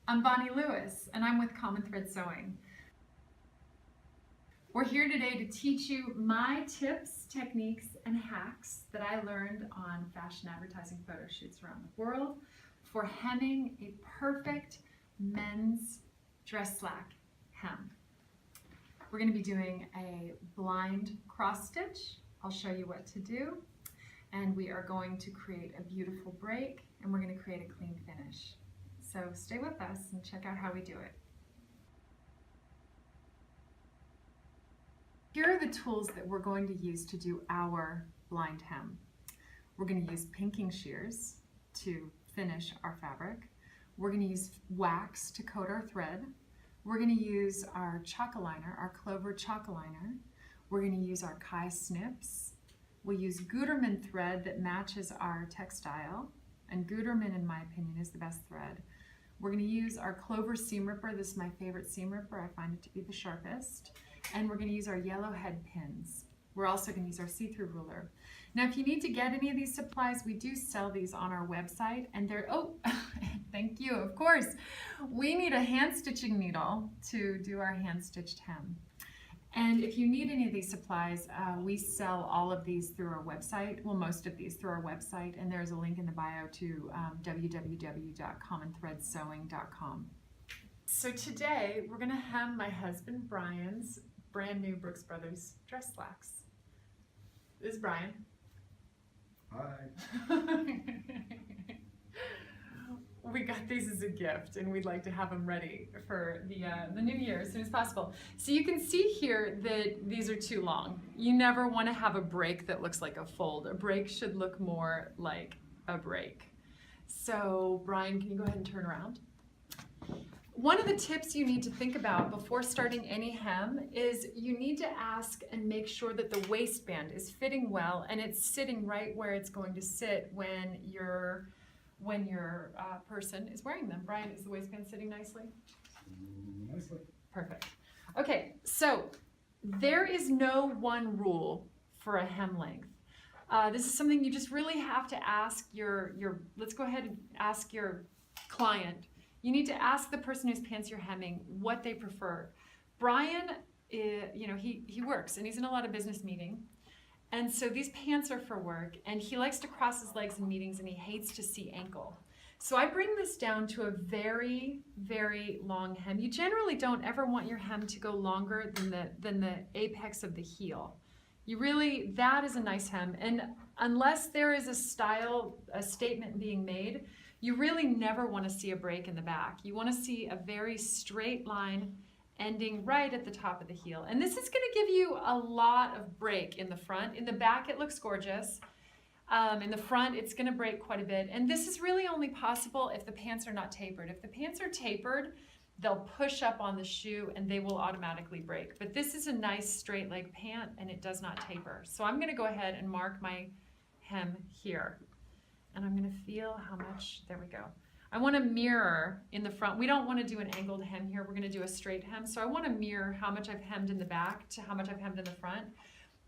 I'm Bonnie Lewis, and I'm with Common Thread Sewing. We're here today to teach you my tips, techniques, and hacks that I learned on fashion advertising photo shoots around the world for hemming a perfect men's dress slack hem. We're going to be doing a blind cross stitch. I'll show you what to do, and we are going to create a beautiful break, and we're going to create a clean finish. So stay with us and check out how we do it. Here are the tools that we're going to use to do our blind hem. We're going to use pinking shears to finish our fabric. We're going to use wax to coat our thread. We're going to use our chalk-a-liner, our Clover chalk-a-liner. We're going to use our Kai snips. We'll use Gutermann thread that matches our textile, and Gutermann, in my opinion, is the best thread. We're going to use our Clover seam ripper. This is my favorite seam ripper. I find it to be the sharpest. And we're going to use our yellow head pins. We're also going to use our see-through ruler. Now, if you need to get any of these supplies, we do sell these on our website, and they're, oh, thank you, of course. We need a hand stitching needle to do our hand stitched hem. And if you need any of these supplies, we sell all of these through our website, well, most of these through our website, and there's a link in the bio to www.commonthreadsewing.com. So today, we're gonna hem my husband Brian's brand new Brooks Brothers dress slacks. This is Brian. Hi. We got these as a gift, and we'd like to have them ready for the new year as soon as possible. So you can see here that these are too long. You never want to have a break that looks like a fold. A break should look more like a break. So Brian, can you go ahead and turn around? One of the tips you need to think about before starting any hem is you need to ask and make sure that the waistband is fitting well and it's sitting right where it's going to sit when your person is wearing them. Brian, is the waistband sitting nicely? Nicely. Perfect. Okay, so there is no one rule for a hem length. This is something you just really have to ask let's go ahead and ask your client. You need to ask the person whose pants you're hemming what they prefer. Brian, he works and he's in a lot of business meetings. And so these pants are for work, and he likes to cross his legs in meetings, and he hates to see ankle. So I bring this down to a very, very long hem. You generally don't ever want your hem to go longer than the apex of the heel. That is a nice hem. And unless there is a statement being made, you really never want to see a break in the back. You want to see a very straight line ending right at the top of the heel. And this is going to give you a lot of break in the front. In the back, it looks gorgeous. In the front, it's going to break quite a bit. And this is really only possible if the pants are not tapered. If the pants are tapered, they'll push up on the shoe and they will automatically break. But this is a nice straight leg pant and it does not taper. So I'm going to go ahead and mark my hem here. And I'm going to feel how much, there we go. I want to mirror in the front. We don't want to do an angled hem here. We're going to do a straight hem. So I want to mirror how much I've hemmed in the back to how much I've hemmed in the front.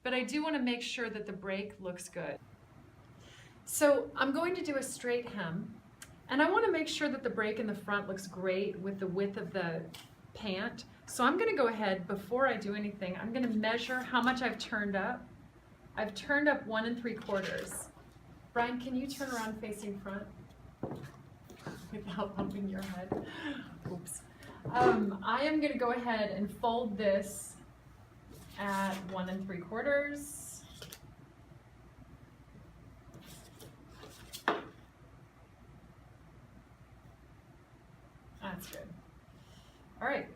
But I do want to make sure that the break looks good. So I'm going to do a straight hem. And I want to make sure that the break in the front looks great with the width of the pant. So I'm going to go ahead, before I do anything, I'm going to measure how much I've turned up. I've turned up 1 3/4. Brian, can you turn around facing front? Without bumping your head. Oops. I am going to go ahead and fold this at 1 3/4. That's good. All right.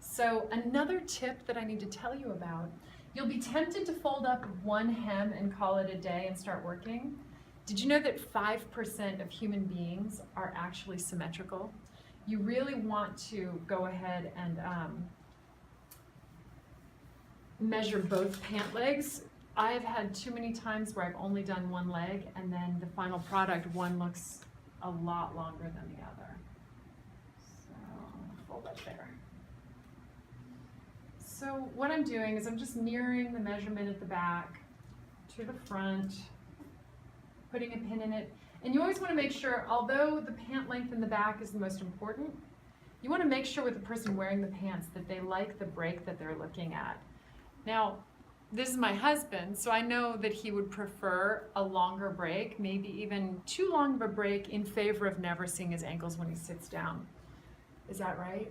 So another tip that I need to tell you about, you'll be tempted to fold up one hem and call it a day and start working. Did you know that 5% of human beings are actually symmetrical? You really want to go ahead and measure both pant legs. I've had too many times where I've only done one leg, and then the final product, one looks a lot longer than the other. So fold up there. So what I'm doing is I'm just mirroring the measurement at the back to the front, putting a pin in it. And you always want to make sure, although the pant length in the back is the most important, you want to make sure with the person wearing the pants that they like the break that they're looking at. Now, this is my husband, so I know that he would prefer a longer break, maybe even too long of a break, in favor of never seeing his ankles when he sits down. Is that right?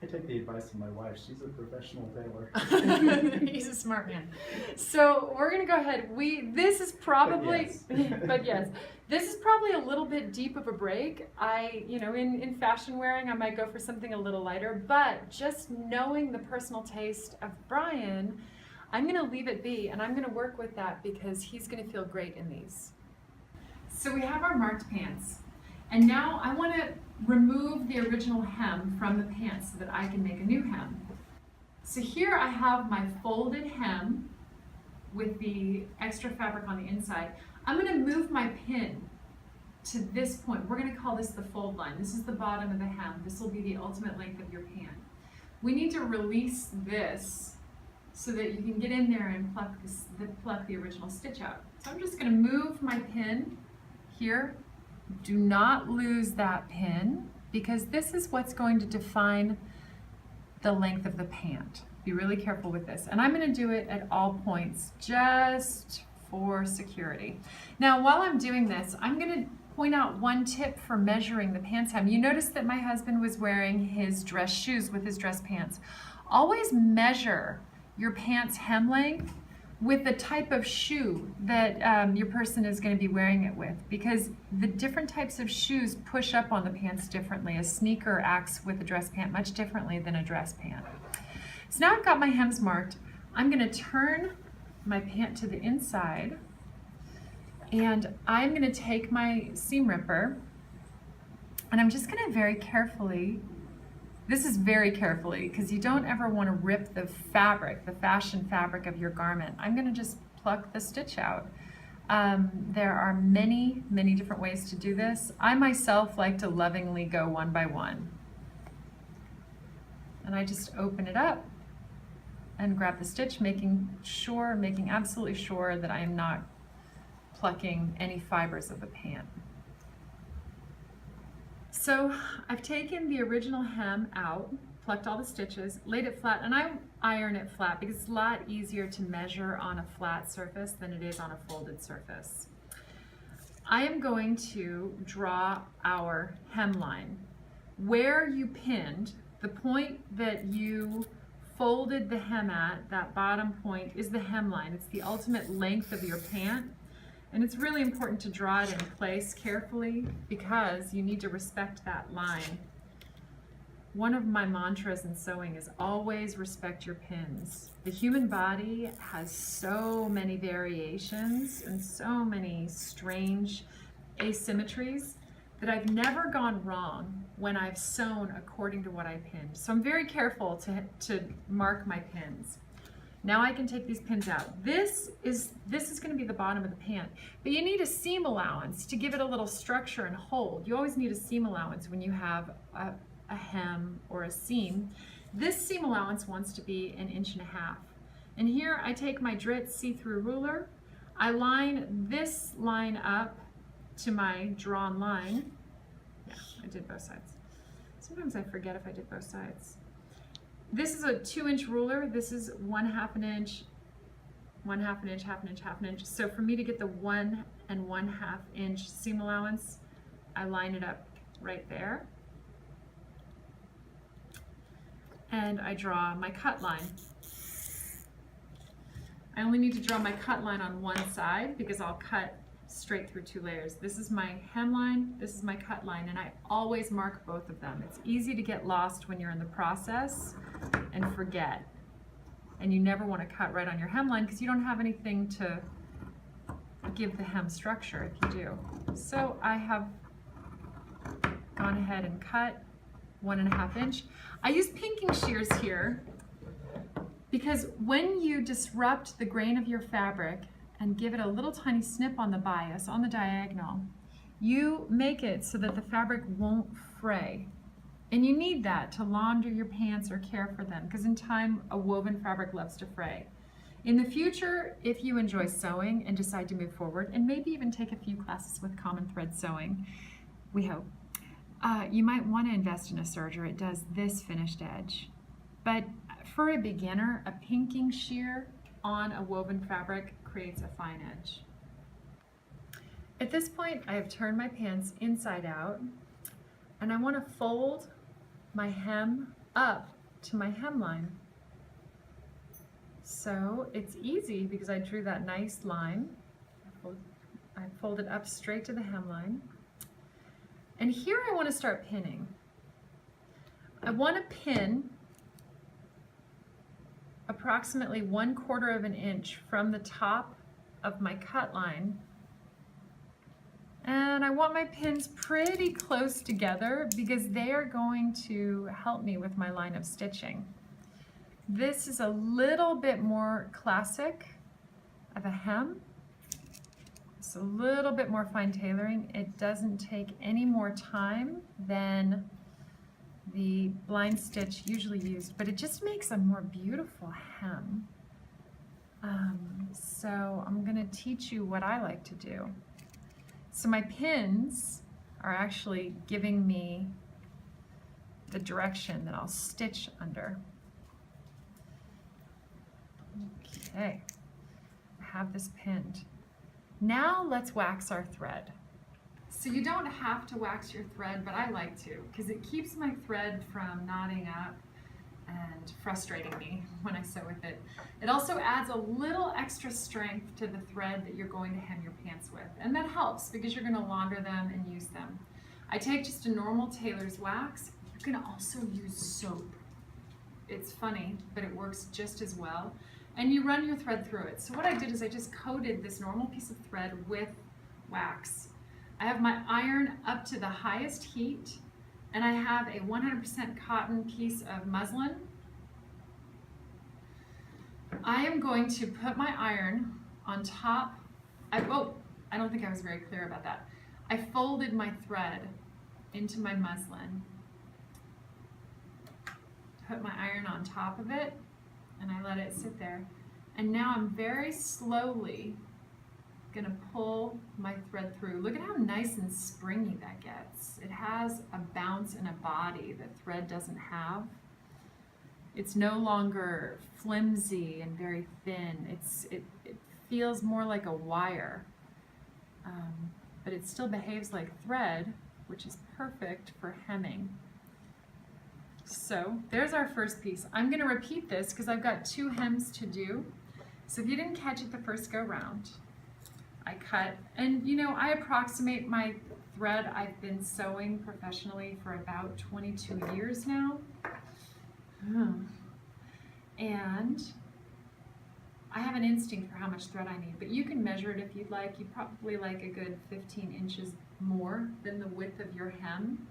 I take the advice of my wife. She's a professional tailor. He's a smart man. So we're gonna go ahead. This is probably, but yes, this is probably a little bit deep of a break. In fashion wearing, I might go for something a little lighter, but just knowing the personal taste of Brian, I'm gonna leave it be, and I'm gonna work with that because he's gonna feel great in these. So we have our marked pants, and now I wanna remove the original hem from the pants so that I can make a new hem. So here I have my folded hem with the extra fabric on the inside. I'm going to move my pin to this point. We're going to call this the fold line. This is the bottom of the hem. This will be the ultimate length of your pant. We need to release this so that you can get in there and pluck the original stitch out. So I'm just going to move my pin here. Do not lose that pin because this is what's going to define the length of the pant. Be really careful with this. And I'm going to do it at all points just for security. Now, while I'm doing this, I'm going to point out one tip for measuring the pants hem. You notice that my husband was wearing his dress shoes with his dress pants. Always measure your pants hem length with the type of shoe that your person is going to be wearing it with, because the different types of shoes push up on the pants differently. A sneaker acts with a dress pant much differently than a dress pant. So now I've got my hems marked. I'm going to turn my pant to the inside, and I'm going to take my seam ripper, and I'm just going to very carefully, this is very carefully, because you don't ever want to rip the fabric, the fashion fabric of your garment. I'm going to just pluck the stitch out. There are many, many different ways to do this. I myself like to lovingly go one by one. And I just open it up and grab the stitch, making absolutely sure that I am not plucking any fibers of the pant. So I've taken the original hem out, plucked all the stitches, laid it flat, and I iron it flat because it's a lot easier to measure on a flat surface than it is on a folded surface. I am going to draw our hemline. Where you pinned, the point that you folded the hem at, that bottom point, is the hemline. It's the ultimate length of your pant. And it's really important to draw it in place carefully because you need to respect that line. One of my mantras in sewing is always respect your pins. The human body has so many variations and so many strange asymmetries that I've never gone wrong when I've sewn according to what I pinned. So I'm very careful to mark my pins. Now I can take these pins out. This is going to be the bottom of the pant, but you need a seam allowance to give it a little structure and hold. You always need a seam allowance when you have a hem or a seam. This seam allowance wants to be 1.5 inches. And here I take my Dritz see-through ruler. I line this line up to my drawn line. Yeah, I did both sides. Sometimes I forget if I did both sides. This is a 2-inch ruler. This is 1/2 inch, 1/2 inch, 1/2 inch, 1/2 inch. So for me to get the 1 1/2 inch seam allowance, I line it up right there. And I draw my cut line. I only need to draw my cut line on one side because I'll cut straight through 2 layers. This is my hemline, this is my cut line, and I always mark both of them. It's easy to get lost when you're in the process and forget. And you never want to cut right on your hemline because you don't have anything to give the hem structure if you do. So I have gone ahead and cut 1.5 inch. I use pinking shears here because when you disrupt the grain of your fabric and give it a little tiny snip on the bias, on the diagonal, you make it so that the fabric won't fray. And you need that to launder your pants or care for them, because in time, a woven fabric loves to fray. In the future, if you enjoy sewing and decide to move forward, and maybe even take a few classes with common thread sewing, we hope, you might want to invest in a serger. It does this finished edge. But for a beginner, a pinking shear on a woven fabric creates a fine edge. At this point, I have turned my pants inside out, and I want to fold my hem up to my hemline. So it's easy because I drew that nice line. I fold it up straight to the hemline. And here I want to start pinning. I want to pin approximately 1/4 of an inch from the top of my cut line. And I want my pins pretty close together because they are going to help me with my line of stitching. This is a little bit more classic of a hem. It's a little bit more fine tailoring. It doesn't take any more time than the blind stitch usually used, but it just makes a more beautiful hem. So I'm going to teach you what I like to do. So my pins are actually giving me the direction that I'll stitch under. Okay, I have this pinned. Now let's wax our thread. So you don't have to wax your thread, but I like to because it keeps my thread from knotting up and frustrating me when I sew with it. It also adds a little extra strength to the thread that you're going to hem your pants with, and that helps because you're going to launder them and use them. I take just a normal tailor's wax. You can also use soap. It's funny, but it works just as well. And you run your thread through it. So what I did is I just coated this normal piece of thread with wax. I have my iron up to the highest heat, and I have a 100% cotton piece of muslin. I am going to put my iron on top. I don't think I was very clear about that. I folded my thread into my muslin, put my iron on top of it, and I let it sit there. And now I'm very slowly gonna pull my thread through. Look at how nice and springy that gets. It has a bounce and a body that thread doesn't have. It's no longer flimsy and very thin. It feels more like a wire, but it still behaves like thread, which is perfect for hemming. So there's our first piece. I'm gonna repeat this because I've got 2 hems to do. So if you didn't catch it the first go round, I cut, and you know, I approximate my thread. I've been sewing professionally for about 22 years now. And I have an instinct for how much thread I need, but you can measure it if you'd like. You'd probably like a good 15 inches more than the width of your hem.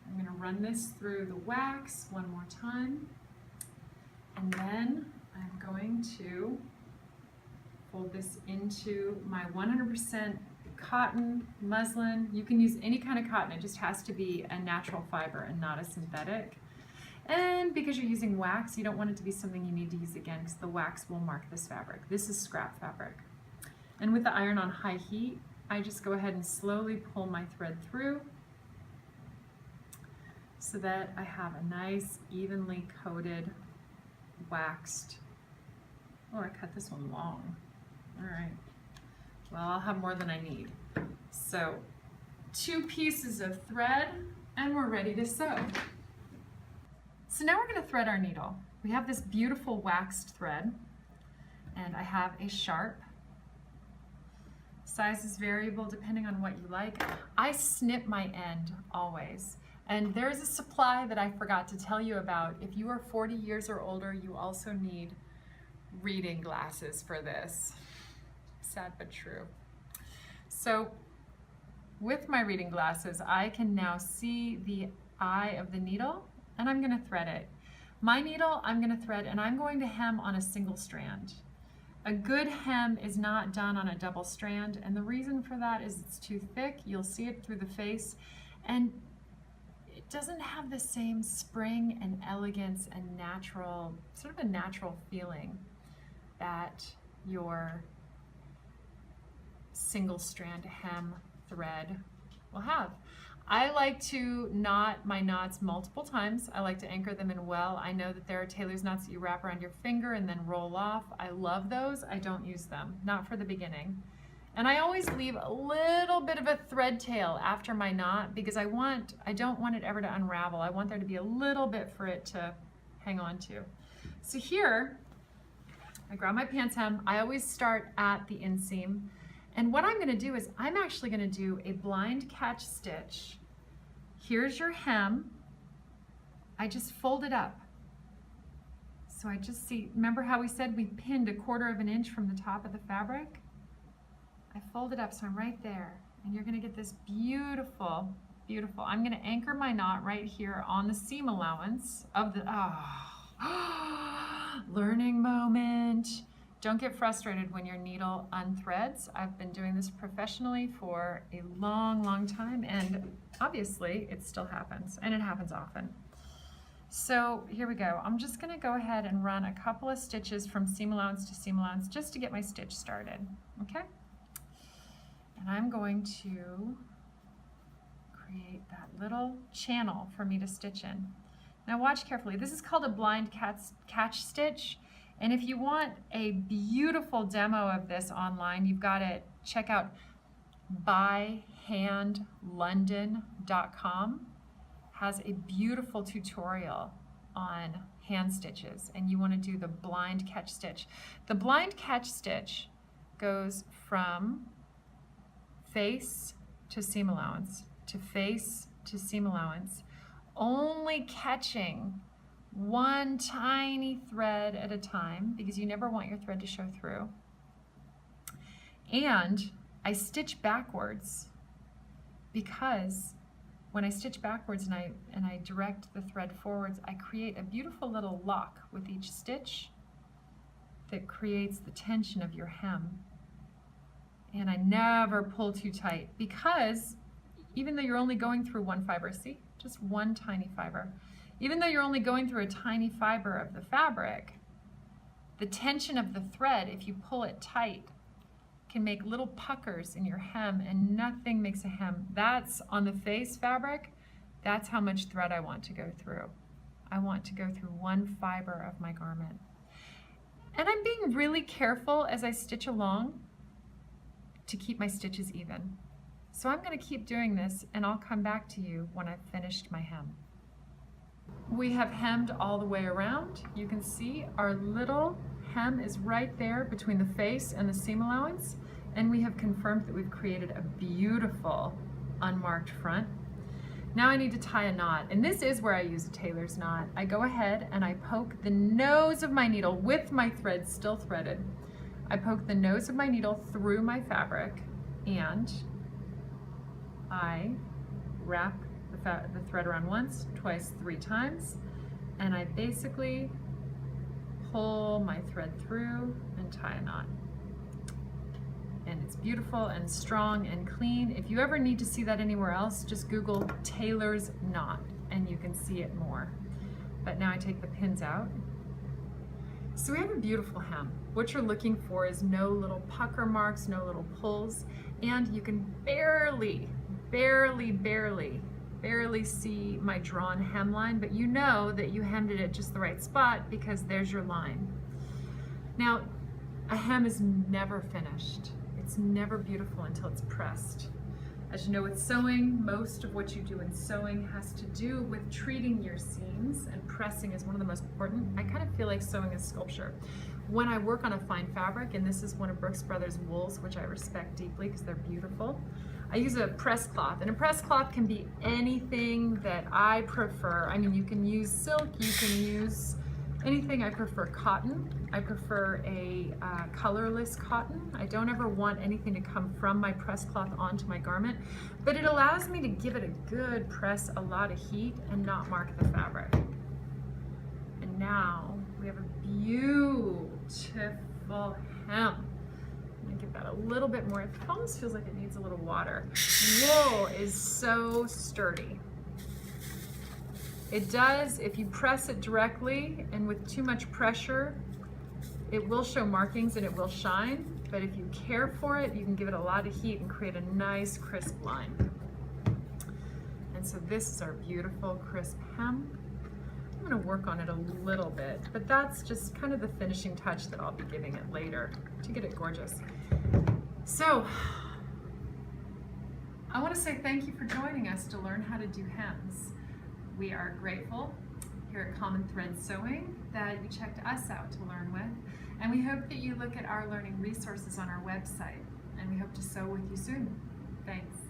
I'm going to run this through the wax one more time, and then I'm going to fold this into my 100% cotton muslin. You can use any kind of cotton, it just has to be a natural fiber and not a synthetic. And because you're using wax, you don't want it to be something you need to use again because the wax will mark this fabric. This is scrap fabric. And with the iron on high heat, I just go ahead and slowly pull my thread through so that I have a nice, evenly coated, waxed. Oh, I cut this one long. All right. Well, I'll have more than I need. So 2 pieces of thread, and we're ready to sew. So now we're going to thread our needle. We have this beautiful waxed thread, and I have a sharp. Size is variable depending on what you like. I snip my end always. And there's a supply that I forgot to tell you about. If you are 40 years or older, you also need reading glasses for this. Sad but true. So with my reading glasses, I can now see the eye of the needle, and I'm going to thread it. My needle I'm going to thread, and I'm going to hem on a single strand. A good hem is not done on a double strand, and the reason for that is it's too thick. You'll see it through the face, and it doesn't have the same spring and elegance and natural, sort of a natural feeling. that your single strand hem thread will have. I like to knot my knots multiple times. I like to anchor them in well. I know that there are tailor's knots that you wrap around your finger and then roll off. I love those. I don't use them, not for the beginning. And I always leave a little bit of a thread tail after my knot because I don't want it ever to unravel. I want there to be a little bit for it to hang on to. So here, I grab my pants hem. I always start at the inseam. And what I'm gonna do is I'm actually gonna do a blind catch stitch. Here's your hem. I just fold it up. So I just see, remember how we said we pinned 1/4 inch from the top of the fabric? I fold it up so I'm right there. And you're gonna get this beautiful, beautiful. I'm gonna anchor my knot right here on the seam allowance of the, learning moment. Don't get frustrated when your needle unthreads. I've been doing this professionally for a long, long time, and obviously it still happens, and it happens often. So here we go. I'm just gonna go ahead and run a couple of stitches from seam allowance to seam allowance just to get my stitch started, okay? And I'm going to create that little channel for me to stitch in. Now watch carefully. This is called a blind catch stitch. And if you want a beautiful demo of this online, you've got to check out byhandlondon.com. Has a beautiful tutorial on hand stitches, and you want to do the blind catch stitch. The blind catch stitch goes from face to seam allowance to face to seam allowance, only catching one tiny thread at a time because you never want your thread to show through. And I stitch backwards because when I stitch backwards and I direct the thread forwards, I create a beautiful little lock with each stitch that creates the tension of your hem. And I never pull too tight because even though you're only going through one fiber, see, just one tiny fiber, even though you're only going through a tiny fiber of the fabric, the tension of the thread, if you pull it tight, can make little puckers in your hem, and nothing makes a hem. That's on the face fabric, that's how much thread I want to go through. I want to go through one fiber of my garment. And I'm being really careful as I stitch along to keep my stitches even. So I'm going to keep doing this, and I'll come back to you when I've finished my hem. We have hemmed all the way around. You can see our little hem is right there between the face and the seam allowance, and we have confirmed that we've created a beautiful unmarked front. Now I need to tie a knot, and this is where I use a tailor's knot. I go ahead and I poke the nose of my needle with my thread still threaded. I poke the nose of my needle through my fabric, and I wrap the thread around once, twice, 3 times, and I basically pull my thread through and tie a knot. And it's beautiful and strong and clean. If you ever need to see that anywhere else, just Google tailor's knot and you can see it more. But now I take the pins out. So we have a beautiful hem. What you're looking for is no little pucker marks, no little pulls, and you can barely see my drawn hemline, but you know that you hemmed it at just the right spot because there's your line. Now, a hem is never finished. It's never beautiful until it's pressed. As you know, with sewing, most of what you do in sewing has to do with treating your seams, and pressing is one of the most important. I kind of feel like sewing is sculpture. When I work on a fine fabric, and this is one of Brooks Brothers wools, which I respect deeply because they're beautiful, I use a press cloth, and a press cloth can be anything that I prefer. I mean, you can use silk, you can use anything. I prefer cotton. I prefer a colorless cotton. I don't ever want anything to come from my press cloth onto my garment, but it allows me to give it a good press, a lot of heat, and not mark the fabric. And now we have a beautiful hem. I'm gonna give that a little bit more. It almost feels like it needs a little water. Wool is so sturdy. It does, if you press it directly and with too much pressure, It will show markings and it will shine, but if you care for it, you can give it a lot of heat and create a nice crisp line. And so this is our beautiful crisp hem. I'm going to work on it a little bit, but that's just kind of the finishing touch that I'll be giving it later to get it gorgeous. So I want to say thank you for joining us to learn how to do hems. We are grateful here at Common Thread Sewing that you checked us out to learn with, and we hope that you look at our learning resources on our website, and we hope to sew with you soon. Thanks.